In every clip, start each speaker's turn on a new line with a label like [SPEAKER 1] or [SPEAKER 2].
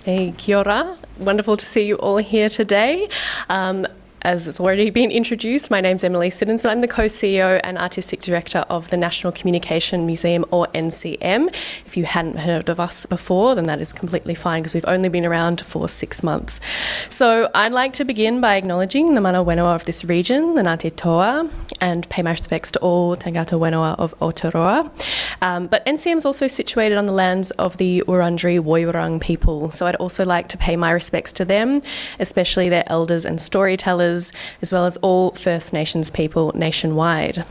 [SPEAKER 1] Hey, kia ora. Wonderful to see you all here today. As it's already been introduced, my name's Emily Siddons, and I'm the co-CEO and Artistic Director of the National Communication Museum, or NCM. If you hadn't heard of us before, then that is completely fine because we've only been around for 6 months. So I'd like to begin by acknowledging the mana whenua of this region, the Ngāti Toa, and pay my respects to all tangata whenua of Aotearoa. But NCM is also situated on the lands of the Wurundjeri Woiwurrung people, so I'd also like to pay my respects to them, especially their elders and storytellers, as well as all First Nations people nationwide.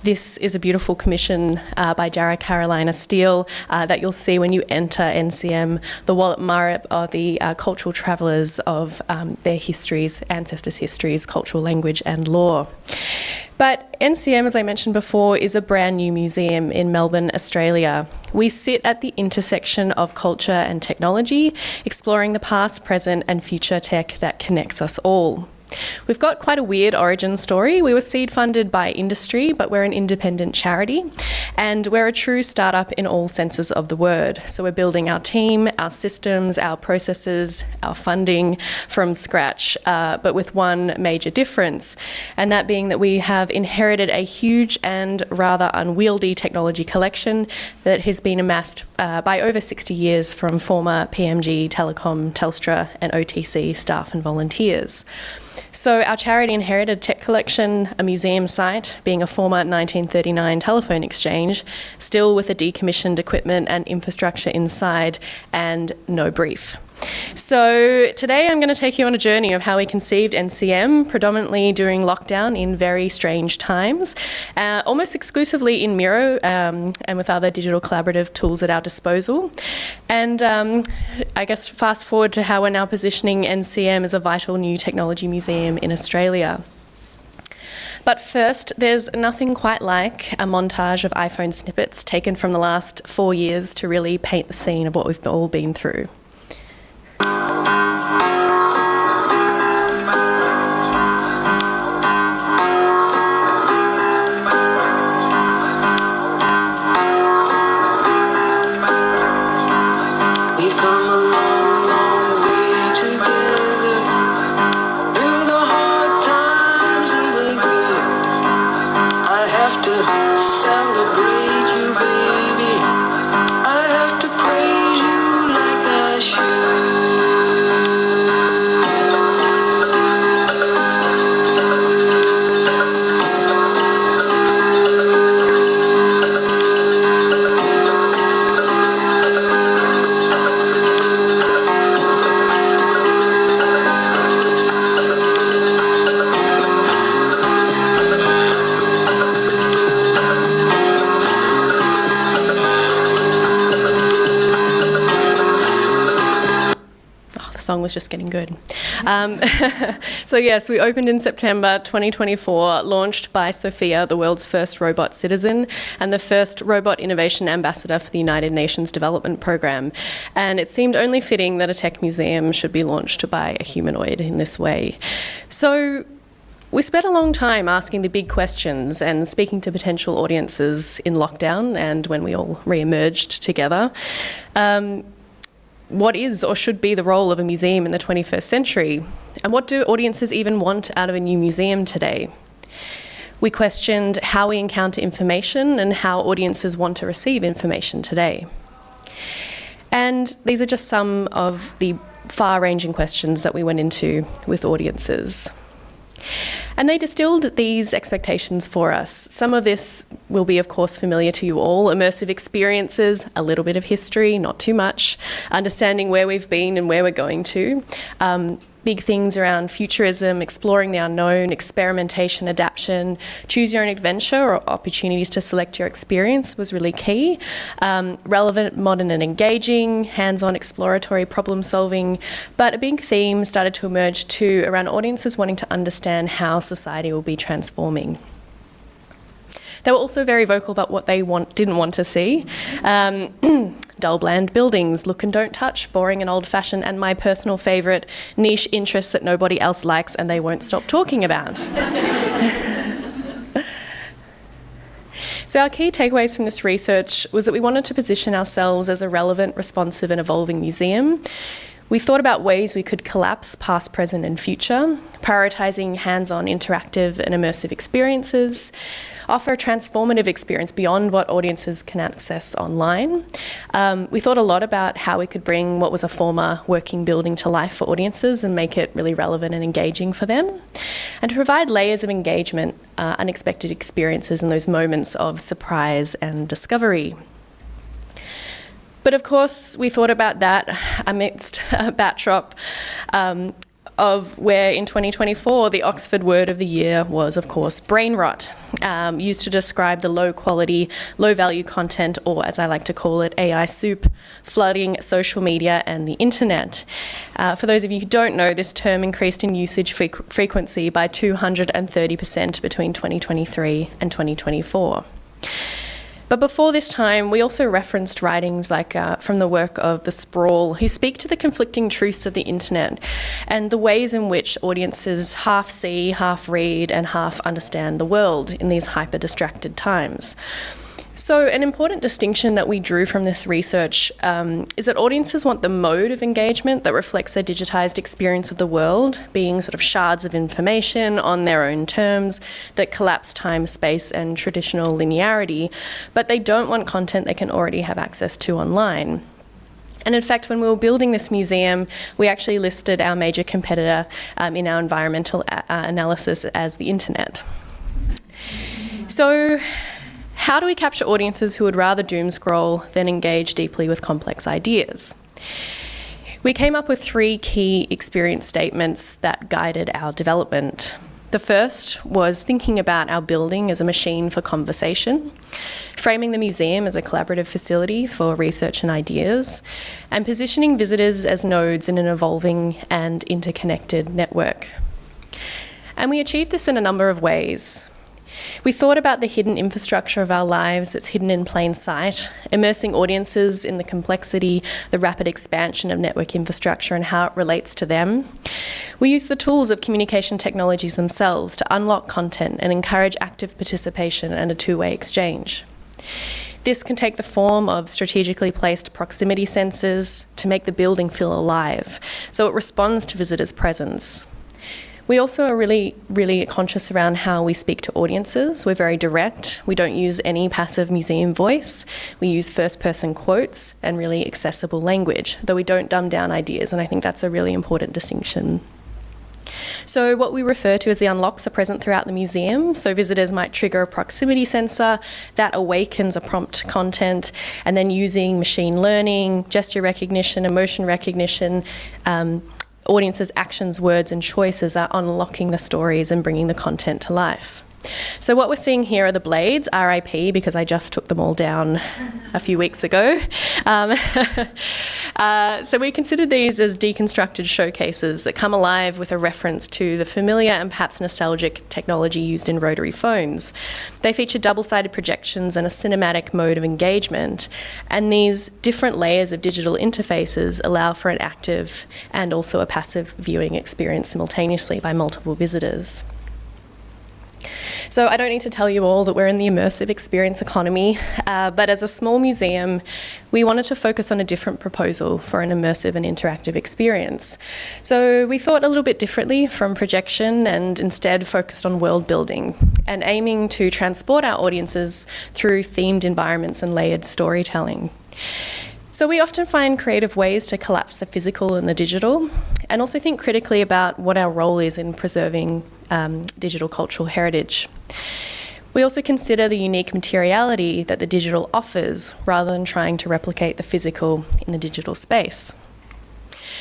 [SPEAKER 1] This is a beautiful commission by Jarrah Carolina Steele that you'll see when you enter NCM. The Wallet Marip are the cultural travellers of their histories, ancestors' histories, cultural language and law. But NCM, as I mentioned before, is a brand new museum in Melbourne, Australia. We sit at the intersection of culture and technology, exploring the past, present and future tech that connects us all. We've got quite a weird origin story. We were seed funded by industry, but we're an independent charity, and we're a true startup in all senses of the word. So we're building our team, our systems, our processes, our funding from scratch, but with one major difference, and that being that we have inherited a huge and rather unwieldy technology collection that has been amassed by over 60 years from former PMG, Telecom, Telstra and OTC staff and volunteers. So our charity inherited a tech collection, a museum site, being a former 1939 telephone exchange, still with the decommissioned equipment and infrastructure inside, and no brief. So today I'm going to take you on a journey of how we conceived NCM, predominantly during lockdown in very strange times, almost exclusively in Miro and with other digital collaborative tools at our disposal. And I guess fast forward to how we're now positioning NCM as a vital new technology museum in Australia. But first, there's nothing quite like a montage of iPhone snippets taken from the last 4 years to really paint the scene of what we've all been through. Song was just getting good. So yes, we opened in September 2024, launched by Sophia, the world's first robot citizen and the first robot innovation ambassador for the United Nations Development Programme. And it seemed only fitting that a tech museum should be launched by a humanoid in this way. So we spent a long time asking the big questions and speaking to potential audiences in lockdown and when we all re-emerged together. What is or should be the role of a museum in the 21st century? And what do audiences even want out of a new museum today? We questioned how we encounter information and how audiences want to receive information today. And these are just some of the far-ranging questions that we went into with audiences. And they distilled these expectations for us. Some of this will be, of course, familiar to you all. Immersive experiences, a little bit of history, not too much, understanding where we've been and where we're going to. Big things around futurism, exploring the unknown, experimentation, adaptation, choose your own adventure or opportunities to select your experience was really key. Relevant, modern and engaging, hands-on exploratory problem solving. But a big theme started to emerge too around audiences wanting to understand how society will be transforming. They were also very vocal about what they didn't want to see. Dull, bland buildings, look and don't touch, boring and old-fashioned, and my personal favourite, niche interests that nobody else likes and they won't stop talking about. So our key takeaways from this research was that we wanted to position ourselves as a relevant, responsive and evolving museum. We thought about ways we could collapse past, present and future, prioritising hands-on interactive and immersive experiences, offer a transformative experience beyond what audiences can access online. We thought a lot about how we could bring what was a former working building to life for audiences and make it really relevant and engaging for them, and to provide layers of engagement, unexpected experiences and those moments of surprise and discovery. But of course, we thought about that amidst a backdrop of where in 2024 the Oxford word of the year was, of course, brain rot, used to describe the low quality, low value content, or as I like to call it, AI soup, flooding social media and the internet. For those of you who don't know, this term increased in usage frequency by 230% between 2023 and 2024. But before this time, we also referenced writings like from the work of the Sprawl, who speak to the conflicting truths of the internet and the ways in which audiences half see, half read, and half understand the world in these hyper-distracted times. So an important distinction that we drew from this research is that audiences want the mode of engagement that reflects their digitised experience of the world, being sort of shards of information on their own terms that collapse time, space and traditional linearity, but they don't want content they can already have access to online. And in fact, when we were building this museum, we actually listed our major competitor in our environmental analysis as the internet. So, how do we capture audiences who would rather doom scroll than engage deeply with complex ideas? We came up with 3 key experience statements that guided our development. The first was thinking about our building as a machine for conversation, framing the museum as a collaborative facility for research and ideas, and positioning visitors as nodes in an evolving and interconnected network. And we achieved this in a number of ways. We thought about the hidden infrastructure of our lives that's hidden in plain sight, immersing audiences in the complexity, the rapid expansion of network infrastructure and how it relates to them. We use the tools of communication technologies themselves to unlock content and encourage active participation and a two-way exchange. This can take the form of strategically placed proximity sensors to make the building feel alive, so it responds to visitors' presence. We also are really conscious around how we speak to audiences. We're very direct. We don't use any passive museum voice. We use first-person quotes and really accessible language, though we don't dumb down ideas, and I think that's a really important distinction. So what we refer to as the unlocks are present throughout the museum. So visitors might trigger a proximity sensor that awakens a prompt content, and then using machine learning, gesture recognition, emotion recognition, audiences' actions, words and choices are unlocking the stories and bringing the content to life. So what we're seeing here are the blades, RIP, because I just took them all down a few weeks ago. So we considered these as deconstructed showcases that come alive with a reference to the familiar and perhaps nostalgic technology used in rotary phones. They feature double-sided projections and a cinematic mode of engagement, and these different layers of digital interfaces allow for an active and also a passive viewing experience simultaneously by multiple visitors. So I don't need to tell you all that we're in the immersive experience economy, but as a small museum, we wanted to focus on a different proposal for an immersive and interactive experience. So we thought a little bit differently from projection and instead focused on world building and aiming to transport our audiences through themed environments and layered storytelling. So we often find creative ways to collapse the physical and the digital, and also think critically about what our role is in preserving digital cultural heritage. We also consider the unique materiality that the digital offers rather than trying to replicate the physical in the digital space.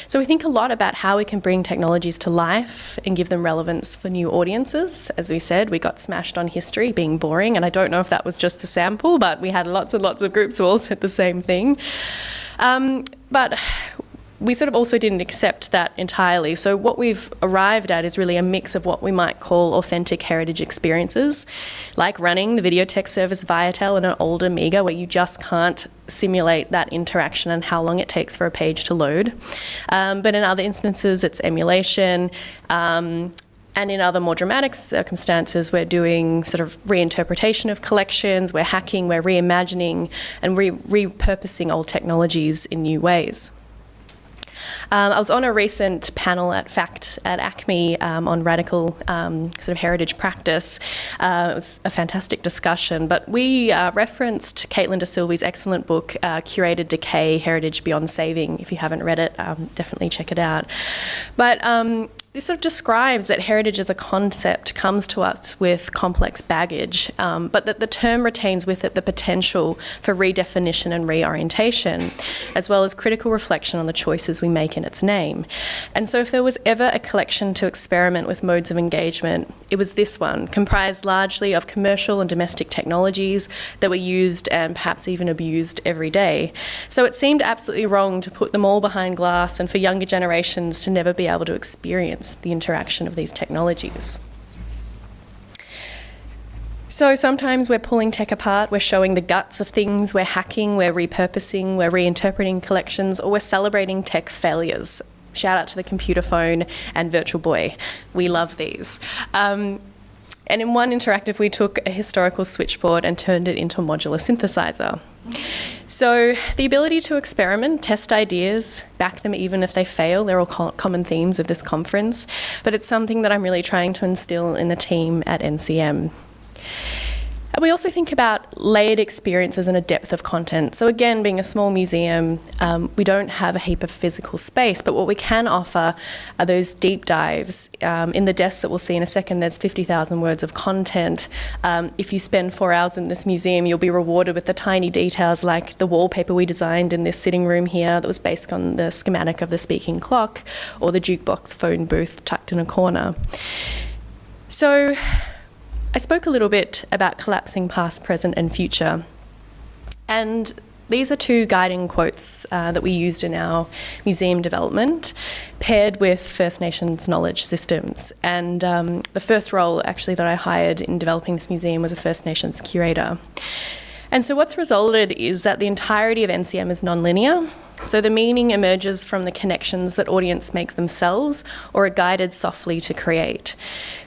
[SPEAKER 1] So we think a lot about how we can bring technologies to life and give them relevance for new audiences. As we said, we got smashed on history being boring, and I don't know if that was just the sample, but we had lots and lots of groups who all said the same thing. But we sort of also didn't accept that entirely. So what we've arrived at is really a mix of what we might call authentic heritage experiences, like running the videotex service Viatel in an old Amiga where you just can't simulate that interaction and how long it takes for a page to load. But in other instances, it's emulation, and And in other more dramatic circumstances, we're doing sort of reinterpretation of collections, we're hacking, we're reimagining and repurposing old technologies in new ways. I was on a recent panel at FACT at ACME on radical sort of heritage practice. It was a fantastic discussion, but we referenced Caitlin De Silvy's excellent book, Curated Decay, Heritage Beyond Saving. If you haven't read it, definitely check it out. But this sort of describes that heritage as a concept comes to us with complex baggage, but that the term retains with it the potential for redefinition and reorientation, as well as critical reflection on the choices we make in its name. And so if there was ever a collection to experiment with modes of engagement, it was this one, comprised largely of commercial and domestic technologies that were used and perhaps even abused every day. So it seemed absolutely wrong to put them all behind glass and for younger generations to never be able to experience the interaction of these technologies. So sometimes we're pulling tech apart, we're showing the guts of things, we're hacking, we're repurposing, we're reinterpreting collections, or we're celebrating tech failures. Shout out to the computer phone and Virtual Boy. We love these. And in one interactive, we took a historical switchboard and turned it into a modular synthesizer. So the ability to experiment, test ideas, back them even if they fail, they're all common themes of this conference, but it's something that I'm really trying to instill in the team at NCM. And we also think about layered experiences and a depth of content. So again, being a small museum, we don't have a heap of physical space, but what we can offer are those deep dives. In the desks that we'll see in a second, there's 50,000 words of content. If you spend 4 hours in this museum, you'll be rewarded with the tiny details like the wallpaper we designed in this sitting room here that was based on the schematic of the speaking clock, or the jukebox phone booth tucked in a corner. So I spoke a little bit about collapsing past, present and future. And these are two guiding quotes that we used in our museum development, paired with First Nations knowledge systems. And the first role actually that I hired in developing this museum was a First Nations curator. And so what's resulted is that the entirety of NCM is non-linear. So the meaning emerges from the connections that audience make themselves or are guided softly to create.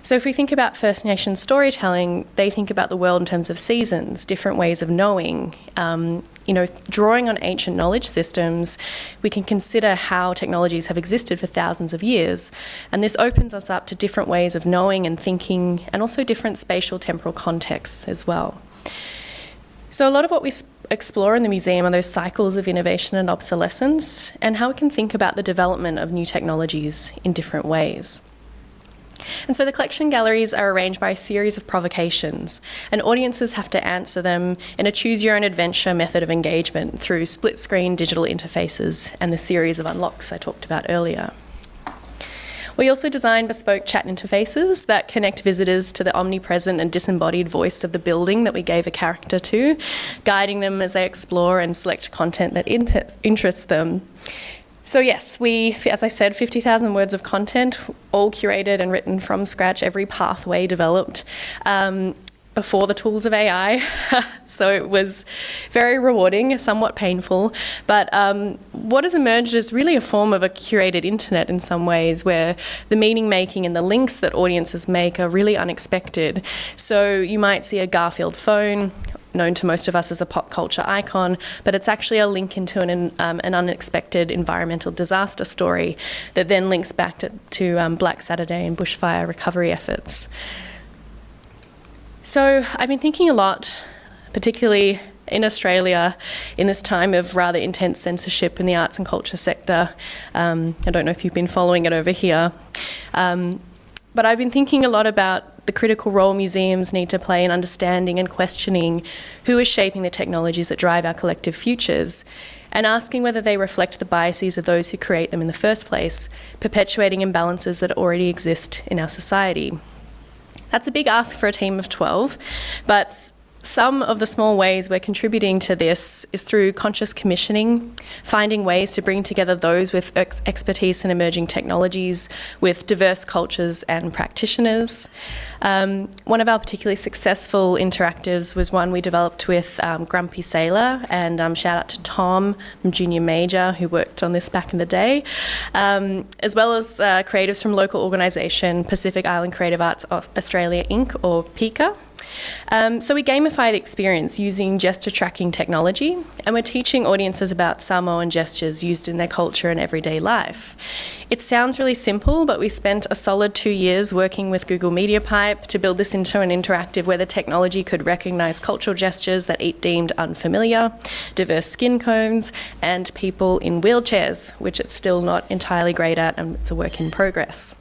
[SPEAKER 1] So if we think about First Nations storytelling, they think about the world in terms of seasons, different ways of knowing. Drawing on ancient knowledge systems, we can consider how technologies have existed for thousands of years. And this opens us up to different ways of knowing and thinking, and also different spatial temporal contexts as well. So a lot of what we explore in the museum are those cycles of innovation and obsolescence, and how we can think about the development of new technologies in different ways. And so the collection galleries are arranged by a series of provocations, and audiences have to answer them in a choose-your-own-adventure method of engagement through split-screen digital interfaces and the series of unlocks I talked about earlier. We also designed bespoke chat interfaces that connect visitors to the omnipresent and disembodied voice of the building that we gave a character to, guiding them as they explore and select content that interests them. So yes, we, as I said, 50,000 words of content, all curated and written from scratch, every pathway developed before the tools of AI. So it was very rewarding, somewhat painful. But what has emerged is really a form of a curated internet in some ways, where the meaning making and the links that audiences make are really unexpected. So you might see a Garfield phone, known to most of us as a pop culture icon, but it's actually a link into an unexpected environmental disaster story that then links back to Black Saturday and bushfire recovery efforts. So I've been thinking a lot, particularly in Australia, in this time of rather intense censorship in the arts and culture sector. I don't know if you've been following it over here. But I've been thinking a lot about the critical role museums need to play in understanding and questioning who is shaping the technologies that drive our collective futures, and asking whether they reflect the biases of those who create them in the first place, perpetuating imbalances that already exist in our society. That's a big ask for a team of 12, but Some of the small ways we're contributing to this is through conscious commissioning, finding ways to bring together those with expertise in emerging technologies with diverse cultures and practitioners. One of our particularly successful interactives was one we developed with Grumpy Sailor, and shout out to Tom from Junior Major who worked on this back in the day, as well as creatives from local organisation Pacific Island Creative Arts Australia Inc. or PICA. So we gamify the experience using gesture tracking technology, and we're teaching audiences about Samoan gestures used in their culture and everyday life. It sounds really simple, but we spent a solid 2 years working with Google MediaPipe to build this into an interactive where the technology could recognise cultural gestures that it deemed unfamiliar, diverse skin tones, and people in wheelchairs, which it's still not entirely great at, and it's a work in progress.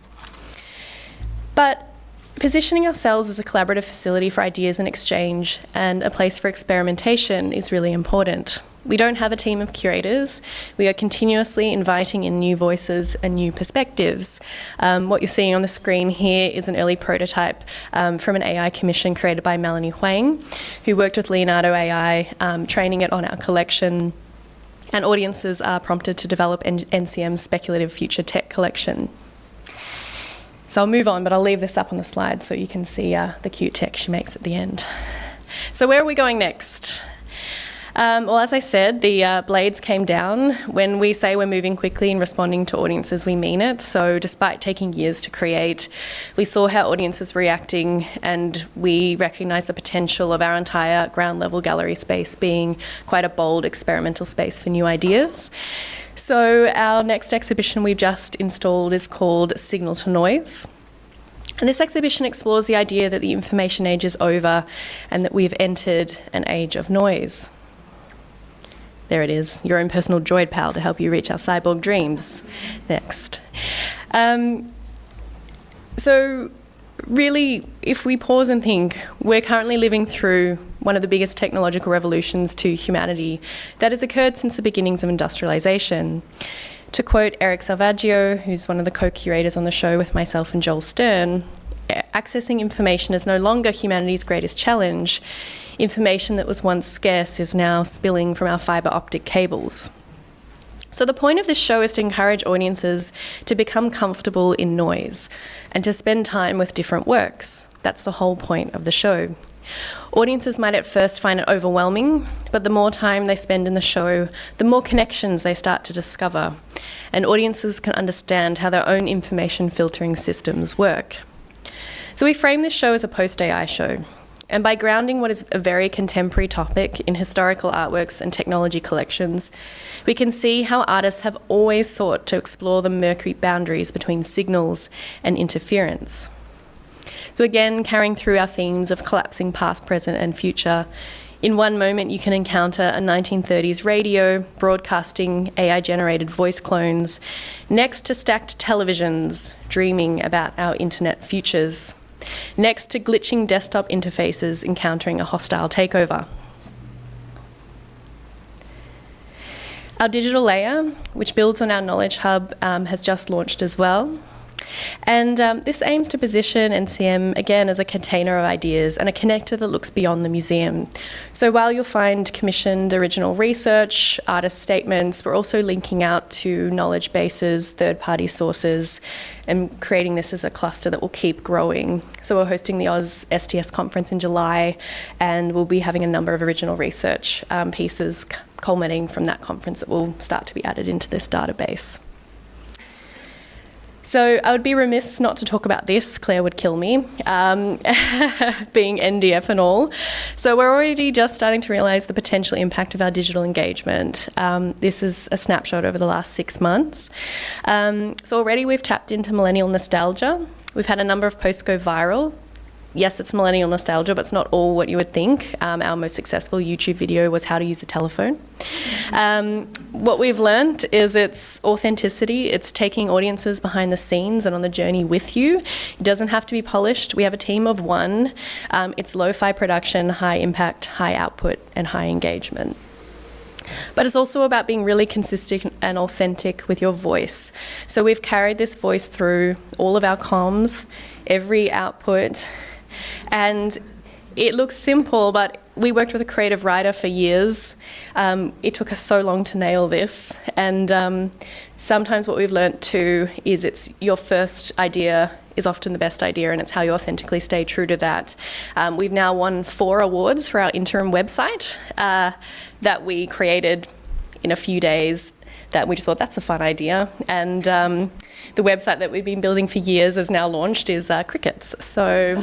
[SPEAKER 1] But positioning ourselves as a collaborative facility for ideas and exchange and a place for experimentation is really important. We don't have a team of curators. We are continuously inviting in new voices and new perspectives. What you're seeing on the screen here is an early prototype from an AI commission created by Melanie Huang, who worked with Leonardo AI, training it on our collection, and audiences are prompted to develop NCM's speculative future tech collection. So I'll move on, but I'll leave this up on the slide so you can see the cute text she makes at the end. So where are we going next? Well, as I said, the blades came down. When we say we're moving quickly and responding to audiences, we mean it. So despite taking years to create, we saw how audiences were reacting, and we recognised the potential of our entire ground level gallery space being quite a bold experimental space for new ideas. So our next exhibition we've just installed is called Signal to Noise. And this exhibition explores the idea that the information age is over and that we've entered an age of noise. There it is, your own personal droid pal to help you reach our cyborg dreams. Next. So really, if we pause and think, we're currently living through one of the biggest technological revolutions to humanity that has occurred since the beginnings of industrialisation. To quote Eric Salvaggio, who's one of the co-curators on the show with myself and Joel Stern, accessing information is no longer humanity's greatest challenge. Information that was once scarce is now spilling from our fibre optic cables. So the point of this show is to encourage audiences to become comfortable in noise and to spend time with different works. That's the whole point of the show. Audiences might at first find it overwhelming, but the more time they spend in the show, the more connections they start to discover, and audiences can understand how their own information filtering systems work. So we frame this show as a post-AI show, and by grounding what is a very contemporary topic in historical artworks and technology collections, we can see how artists have always sought to explore the murky boundaries between signals and interference. So again, carrying through our themes of collapsing past, present, and future, in one moment you can encounter a 1930s radio broadcasting AI-generated voice clones, next to stacked televisions dreaming about our internet futures, next to glitching desktop interfaces encountering a hostile takeover. Our digital layer, which builds on our Knowledge Hub, has just launched as well. And this aims to position NCM again as a container of ideas and a connector that looks beyond the museum. So while you'll find commissioned original research, artist statements, we're also linking out to knowledge bases, third-party sources, and creating this as a cluster that will keep growing. So we're hosting the Oz STS conference in July, and we'll be having a number of original research pieces culminating from that conference that will start to be added into this database. So I would be remiss not to talk about this. Claire would kill me, being NDF and all. So we're already just starting to realise the potential impact of our digital engagement. This is a snapshot over the last 6 months. So already we've tapped into millennial nostalgia. We've had a number of posts go viral. Yes, it's millennial nostalgia, but it's not all what you would think. Our most successful YouTube video was how to use a telephone. What we've learned is it's authenticity. It's taking audiences behind the scenes and on the journey with you. It doesn't have to be polished. We have a team of one. It's lo-fi production, high impact, high output, and high engagement. But it's also about being really consistent and authentic with your voice. So we've carried this voice through all of our comms, every output, and it looks simple, but we worked with a creative writer for years. It took us so long to nail this, and sometimes what we've learnt too is it's your first idea is often the best idea, and it's how you authentically stay true to that. We've now won 4 awards for our interim website that we created in a few days, that we just thought that's a fun idea. And the website that we've been building for years is now launched is Crickets. So,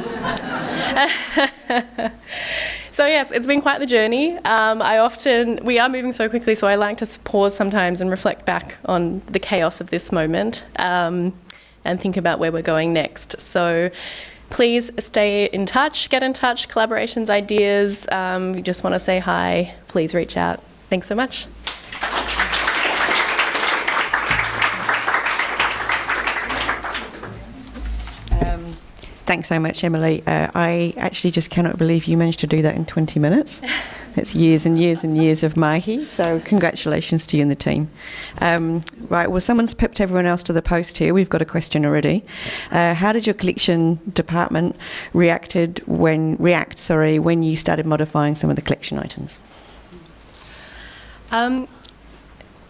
[SPEAKER 1] so yes, it's been quite the journey. We are moving so quickly, so I like to pause sometimes and reflect back on the chaos of this moment and think about where we're going next. So please stay in touch, get in touch, collaborations, ideas. You just want to say hi, please reach out. Thanks so much.
[SPEAKER 2] Thanks so much, Emily. I actually just cannot believe you managed to do that in 20 minutes. It's years and years and years of mahi, so congratulations to you and the team. Right, well, someone's pipped everyone else to the post here. We've got a question already. How did your collection department react when you started modifying some of the collection items?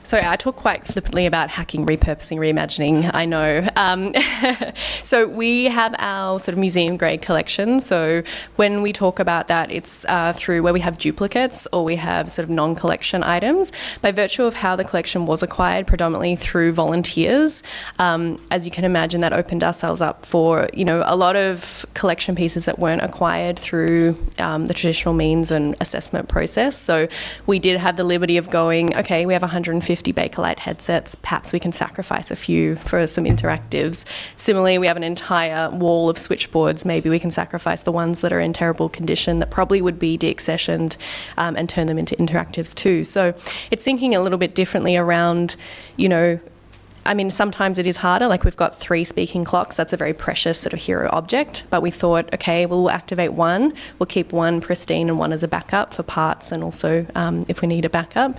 [SPEAKER 1] So I talk quite flippantly about hacking, repurposing, reimagining, I know. So we have our sort of museum grade collection. So when we talk about that, it's through where we have duplicates or we have sort of non-collection items. By virtue of how the collection was acquired, predominantly through volunteers, as you can imagine, that opened ourselves up for, a lot of collection pieces that weren't acquired through the traditional means and assessment process. So we did have the liberty of going, okay, we have 150 Bakelite headsets, perhaps we can sacrifice a few for some interactives. Similarly, we have an entire wall of switchboards, maybe we can sacrifice the ones that are in terrible condition that probably would be deaccessioned and turn them into interactives too. So it's thinking a little bit differently around, sometimes it is harder, like we've got 3 speaking clocks, that's a very precious sort of hero object, but we thought, okay, well, we'll activate one, we'll keep one pristine and one as a backup for parts and also if we need a backup.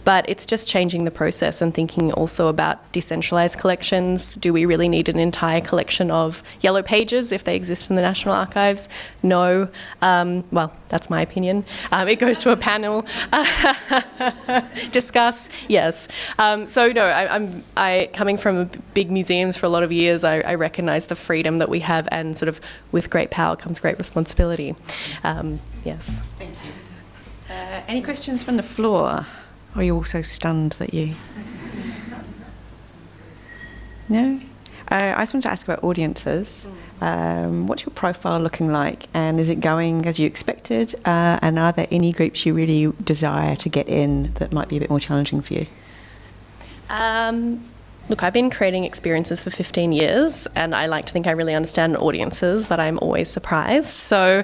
[SPEAKER 1] But it's just changing the process and thinking also about decentralised collections. Do we really need an entire collection of yellow pages if they exist in the National Archives? No. Well, that's my opinion. It goes to a panel. Discuss, yes. Coming from big museums for a lot of years, I recognise the freedom that we have, and sort of with great power comes great responsibility. Yes.
[SPEAKER 2] Thank you. Any questions from the floor? Or are you all so stunned that you... No? I just wanted to ask about audiences. What's your profile looking like, and is it going as you expected? And are there any groups you really desire to get in that might be a bit more challenging for you?
[SPEAKER 1] Look, I've been creating experiences for 15 years, and I like to think I really understand audiences, but I'm always surprised. So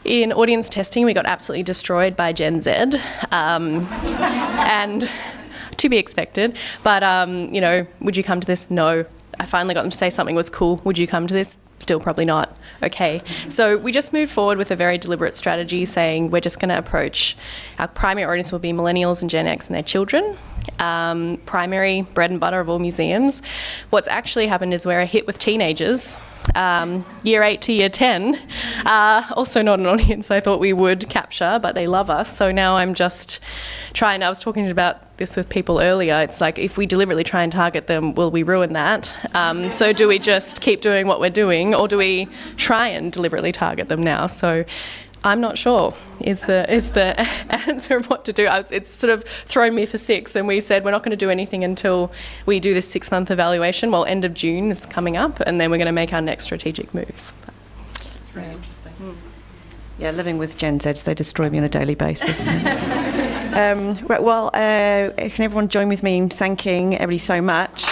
[SPEAKER 1] in audience testing, we got absolutely destroyed by Gen Z, and to be expected. But, would you come to this? No. I finally got them to say something was cool. Would you come to this? Still probably not. Okay. So we just moved forward with a very deliberate strategy saying we're just going to approach, our primary audience will be millennials and Gen X and their children. Primary bread and butter of all museums. What's actually happened is we're a hit with teenagers. Year 8 to year 10, also not an audience I thought we would capture, but they love us. So now I'm just I was talking about this with people earlier. It's like, if we deliberately try and target them, will we ruin that? So do we just keep doing what we're doing, or do we try and deliberately target them now? So I'm not sure is the answer of what to do. It's sort of thrown me for 6, and we said we're not going to do anything until we do this 6-month evaluation. Well, end of June is coming up, and then we're going to make our next strategic moves.
[SPEAKER 2] That's very interesting. Yeah, living with Gen Zs, they destroy me on a daily basis. Right, well, can everyone join with me in thanking everybody so much?